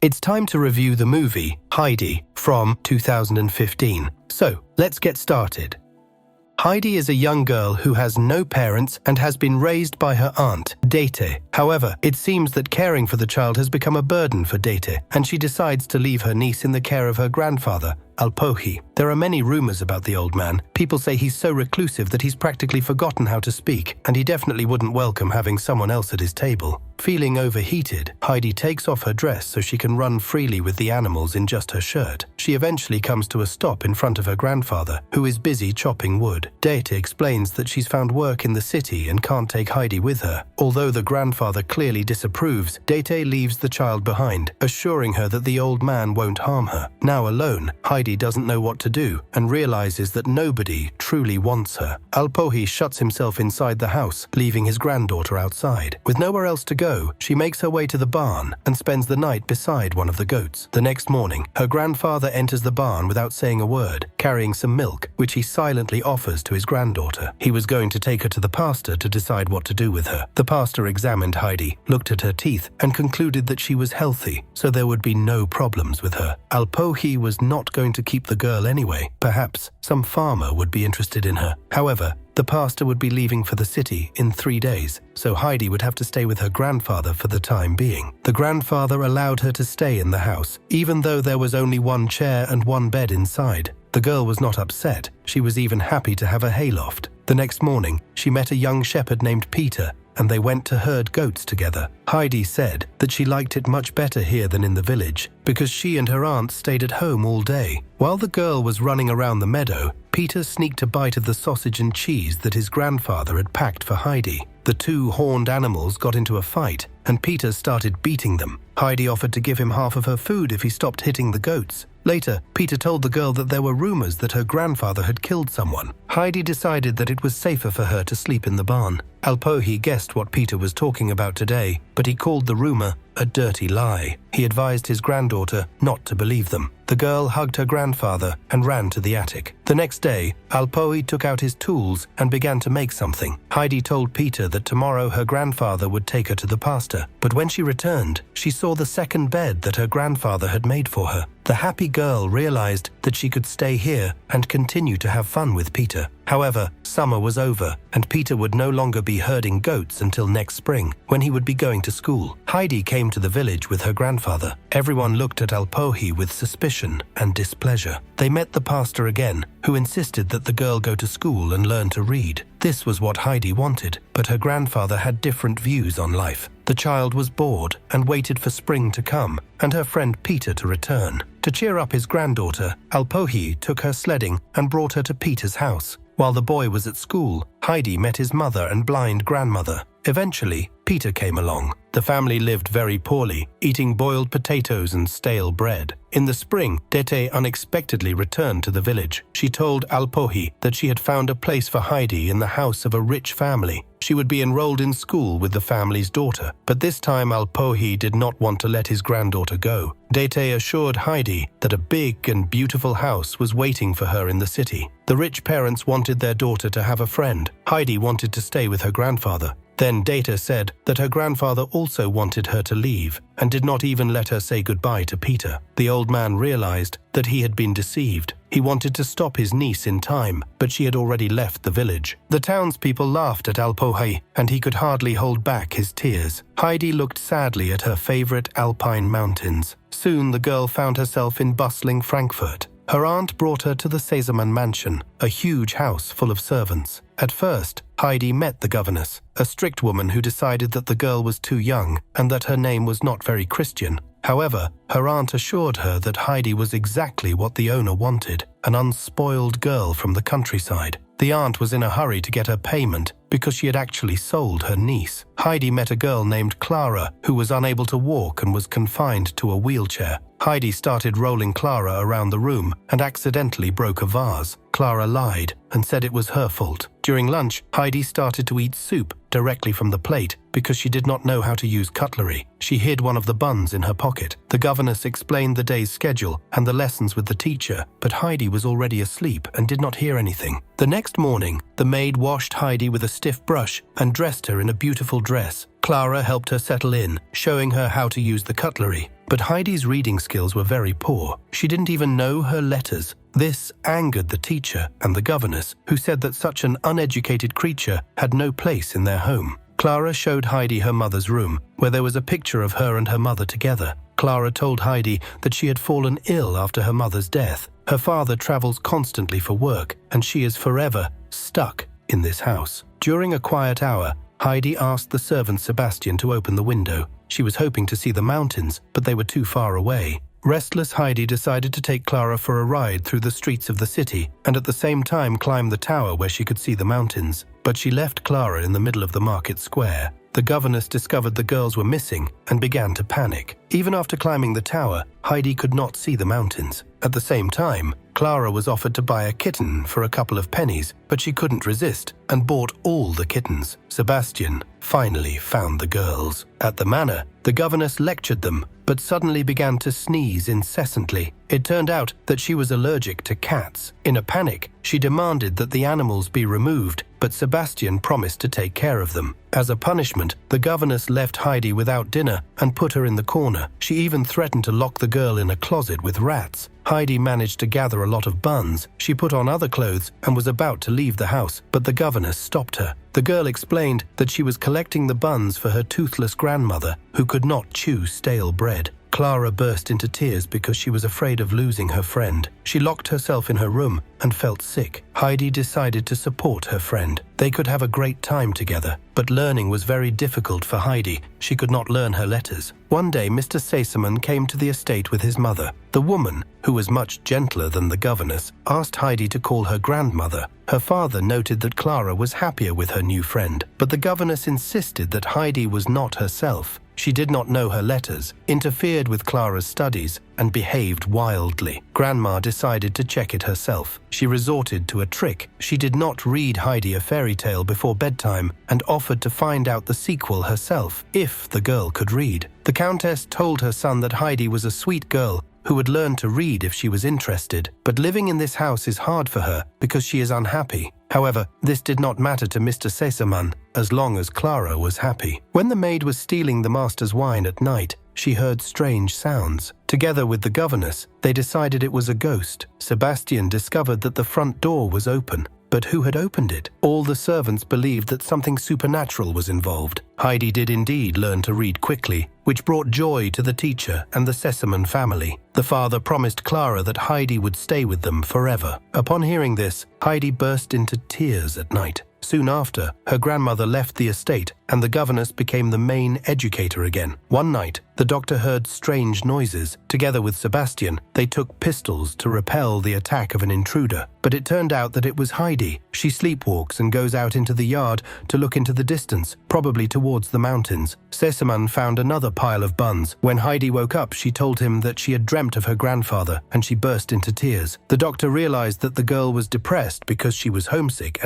It's time to review the movie Heidi from 2015. So, let's get started. Heidi is a young girl who has no parents and has been raised by her aunt, Dete. However, it seems that caring for the child has become a burden for Dete, and she decides to leave her niece in the care of her grandfather, Alpohi. There are many rumors about the old man. People say he's so reclusive that he's practically forgotten how to speak, and he definitely wouldn't welcome having someone else at his table. Feeling overheated, Heidi takes off her dress so she can run freely with the animals in just her shirt. She eventually comes to a stop in front of her grandfather, who is busy chopping wood. Dete explains that she's found work in the city and can't take Heidi with her. Although the grandfather clearly disapproves, Dete leaves the child behind, assuring her that the old man won't harm her. Now alone, Heidi doesn't know what to do and realizes that nobody truly wants her. Alpohi shuts himself inside the house, leaving his granddaughter outside. With nowhere else to go, she makes her way to the barn and spends the night beside one of the goats. The next morning, her grandfather enters the barn without saying a word, carrying some milk, which he silently offers to his granddaughter. He was going to take her to the pastor to decide what to do with her. The pastor examined Heidi, looked at her teeth, and concluded that she was healthy, so there would be no problems with her. Alpohi was not going to keep the girl anyway. Perhaps some farmer would be interested in her. However, the pastor would be leaving for the city in 3 days, so Heidi would have to stay with her grandfather for the time being. The grandfather allowed her to stay in the house, even though there was only one chair and one bed inside. The girl was not upset. She was even happy to have a hayloft. The next morning, she met a young shepherd named Peter, and they went to herd goats together. Heidi said that she liked it much better here than in the village, because she and her aunt stayed at home all day. While the girl was running around the meadow, Peter sneaked a bite of the sausage and cheese that his grandfather had packed for Heidi. The two horned animals got into a fight, and Peter started beating them. Heidi offered to give him half of her food if he stopped hitting the goats. Later, Peter told the girl that there were rumors that her grandfather had killed someone. Heidi decided that it was safer for her to sleep in the barn. Alpohi guessed what Peter was talking about today, but he called the rumor a dirty lie. He advised his granddaughter not to believe them. The girl hugged her grandfather and ran to the attic. The next day, Alpohi took out his tools and began to make something. Heidi told Peter that tomorrow her grandfather would take her to the pastor, but when she returned, she saw the second bed that her grandfather had made for her. The happy girl realized that she could stay here and continue to have fun with Peter. However, summer was over, and Peter would no longer be herding goats until next spring, when he would be going to school. Heidi came to the village with her grandfather. Everyone looked at Alpohi with suspicion and displeasure. They met the pastor again, who insisted that the girl go to school and learn to read. This was what Heidi wanted, but her grandfather had different views on life. The child was bored and waited for spring to come and her friend Peter to return. To cheer up his granddaughter, Alpohi took her sledding and brought her to Peter's house. While the boy was at school, Heidi met his mother and blind grandmother. Eventually, Peter came along. The family lived very poorly, eating boiled potatoes and stale bread. In the spring, Dete unexpectedly returned to the village. She told Alpohi that she had found a place for Heidi in the house of a rich family. She would be enrolled in school with the family's daughter, but this time Alpohi did not want to let his granddaughter go. Dete assured Heidi that a big and beautiful house was waiting for her in the city. The rich parents wanted their daughter to have a friend. Heidi wanted to stay with her grandfather. Then Dete said that her grandfather also wanted her to leave and did not even let her say goodbye to Peter. The old man realized that he had been deceived. He wanted to stop his niece in time, but she had already left the village. The townspeople laughed at Alpohi, and he could hardly hold back his tears. Heidi looked sadly at her favorite alpine mountains. Soon the girl found herself in bustling Frankfurt. Her aunt brought her to the Sesemann mansion, a huge house full of servants. At first, Heidi met the governess, a strict woman who decided that the girl was too young and that her name was not very Christian. However, her aunt assured her that Heidi was exactly what the owner wanted, an unspoiled girl from the countryside. The aunt was in a hurry to get her payment because she had actually sold her niece. Heidi met a girl named Clara who was unable to walk and was confined to a wheelchair. Heidi started rolling Clara around the room and accidentally broke a vase. Clara lied and said it was her fault. During lunch, Heidi started to eat soup directly from the plate because she did not know how to use cutlery. She hid one of the buns in her pocket. The governess explained the day's schedule and the lessons with the teacher, but Heidi was already asleep and did not hear anything. The next morning, the maid washed Heidi with a stiff brush and dressed her in a beautiful dress. Clara helped her settle in, showing her how to use the cutlery. but Heidi's reading skills were very poor. She didn't even know her letters. This angered the teacher and the governess, who said that such an uneducated creature had no place in their home. Clara showed Heidi her mother's room, where there was a picture of her and her mother together. Clara told Heidi that she had fallen ill after her mother's death. Her father travels constantly for work, and she is forever stuck in this house. During a quiet hour, Heidi asked the servant Sebastian to open the window. She was hoping to see the mountains, but they were too far away. Restless Heidi decided to take Clara for a ride through the streets of the city and at the same time climb the tower where she could see the mountains. But she left Clara in the middle of the market square. The governess discovered the girls were missing and began to panic. Even after climbing the tower, Heidi could not see the mountains. At the same time, Clara was offered to buy a kitten for a couple of pennies, but she couldn't resist and bought all the kittens. Sebastian finally found the girls. At the manor, the governess lectured them, but suddenly began to sneeze incessantly. It turned out that she was allergic to cats. In a panic, she demanded that the animals be removed, but Sebastian promised to take care of them. As a punishment, the governess left Heidi without dinner and put her in the corner. She even threatened to lock the girl in a closet with rats. Heidi managed to gather a lot of buns. She put on other clothes and was about to leave the house, but the governess stopped her. The girl explained that she was collecting the buns for her toothless grandmother, who could not chew stale bread. Clara burst into tears because she was afraid of losing her friend. She locked herself in her room and felt sick. Heidi decided to support her friend. They could have a great time together, but learning was very difficult for Heidi. She could not learn her letters. One day, Mr. Sesemann came to the estate with his mother. The woman, who was much gentler than the governess, asked Heidi to call her grandmother. Her father noted that Clara was happier with her new friend, but the governess insisted that Heidi was not herself. She did not know her letters, interfered with Clara's studies, and behaved wildly. Grandma decided to check it herself. She resorted to a trick. She did not read Heidi a fairy tale before bedtime and offered to find out the sequel herself, if the girl could read. The countess told her son that Heidi was a sweet girl who would learn to read if she was interested, but living in this house is hard for her because she is unhappy. However, this did not matter to Mr. Sesemann as long as Clara was happy. When the maid was stealing the master's wine at night, she heard strange sounds. Together with the governess, they decided it was a ghost. Sebastian discovered that the front door was open. But who had opened it? All the servants believed that something supernatural was involved. Heidi did indeed learn to read quickly, which brought joy to the teacher and the Sesemann family. The father promised Clara that Heidi would stay with them forever. Upon hearing this, Heidi burst into tears at night. Soon after, her grandmother left the estate and the governess became the main educator again. One night, the doctor heard strange noises. Together with Sebastian, they took pistols to repel the attack of an intruder. But it turned out that it was Heidi. She sleepwalks and goes out into the yard to look into the distance, probably towards the mountains. Sesemann found another pile of buns. When Heidi woke up, she told him that she had dreamt of her grandfather, and she burst into tears. The doctor realized that the girl was depressed because she was homesick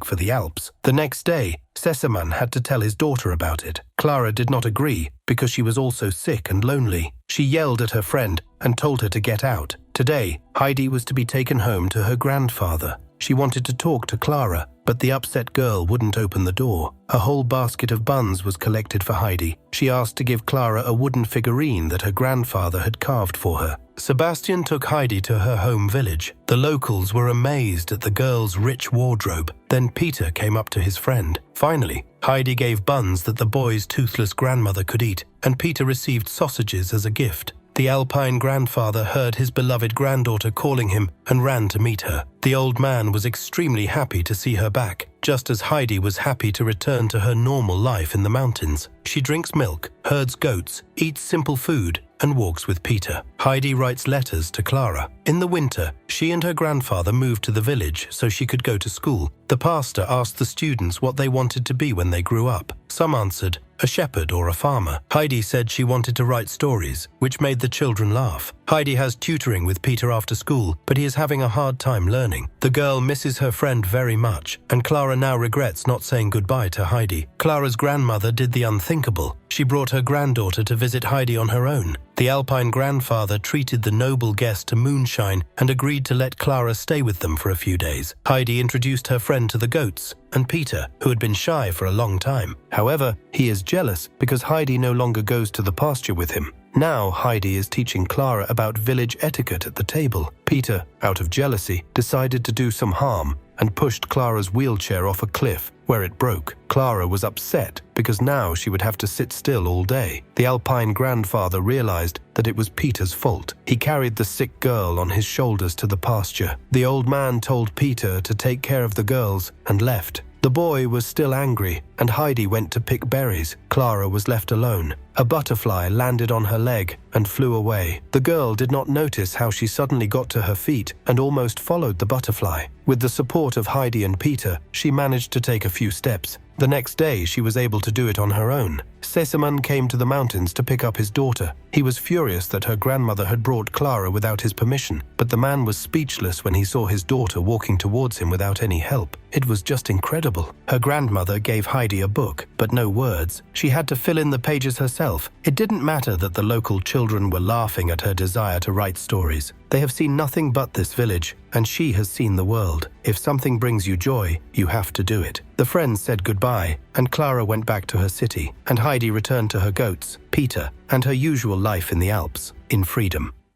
for the Alps. The next day, Sesemann had to tell his daughter about it. Clara did not agree because she was also sick and lonely. She yelled at her friend and told her to get out. Today, Heidi was to be taken home to her grandfather. She wanted to talk to Clara, but the upset girl wouldn't open the door. A whole basket of buns was collected for Heidi. She asked to give Clara a wooden figurine that her grandfather had carved for her. Sebastian took Heidi to her home village. The locals were amazed at the girl's rich wardrobe. Then Peter came up to his friend. Finally, Heidi gave buns that the boy's toothless grandmother could eat, and Peter received sausages as a gift. The Alpine grandfather heard his beloved granddaughter calling him and ran to meet her. The old man was extremely happy to see her back, just as Heidi was happy to return to her normal life in the mountains. She drinks milk, herds goats, eats simple food, and walks with Peter. Heidi writes letters to Clara. In the winter, she and her grandfather moved to the village so she could go to school. The pastor asked the students what they wanted to be when they grew up. Some answered, a shepherd or a farmer. Heidi said she wanted to write stories, which made the children laugh. Heidi has tutoring with Peter after school, but he is having a hard time learning. The girl misses her friend very much, and Clara now regrets not saying goodbye to Heidi. Clara's grandmother did the unthinkable. She brought her granddaughter to visit Heidi on her own. The Alpine grandfather treated the noble guest to moonshine and agreed to let Clara stay with them for a few days. Heidi introduced her friend to the goats and Peter, who had been shy for a long time. However, he is jealous because Heidi no longer goes to the pasture with him. Now Heidi is teaching Clara about village etiquette at the table. Peter, out of jealousy, decided to do some harm and pushed Clara's wheelchair off a cliff where it broke. Clara was upset because now she would have to sit still all day. The Alpine grandfather realized that it was Peter's fault. He carried the sick girl on his shoulders to the pasture. The old man told Peter to take care of the girls and left. The boy was still angry, and Heidi went to pick berries. Clara was left alone. A butterfly landed on her leg and flew away. The girl did not notice how she suddenly got to her feet and almost followed the butterfly. With the support of Heidi and Peter, she managed to take a few steps. The next day, she was able to do it on her own. Sesemann came to the mountains to pick up his daughter. He was furious that her grandmother had brought Clara without his permission, but the man was speechless when he saw his daughter walking towards him without any help. It was just incredible. Her grandmother gave Heidi a book, but no words. She had to fill in the pages herself. It didn't matter that the local children were laughing at her desire to write stories. They have seen nothing but this village, and she has seen the world. If something brings you joy, you have to do it. The friends said goodbye, and Clara went back to her city, and Heidi returned to her goats, Peter, and her usual life in the Alps, in freedom.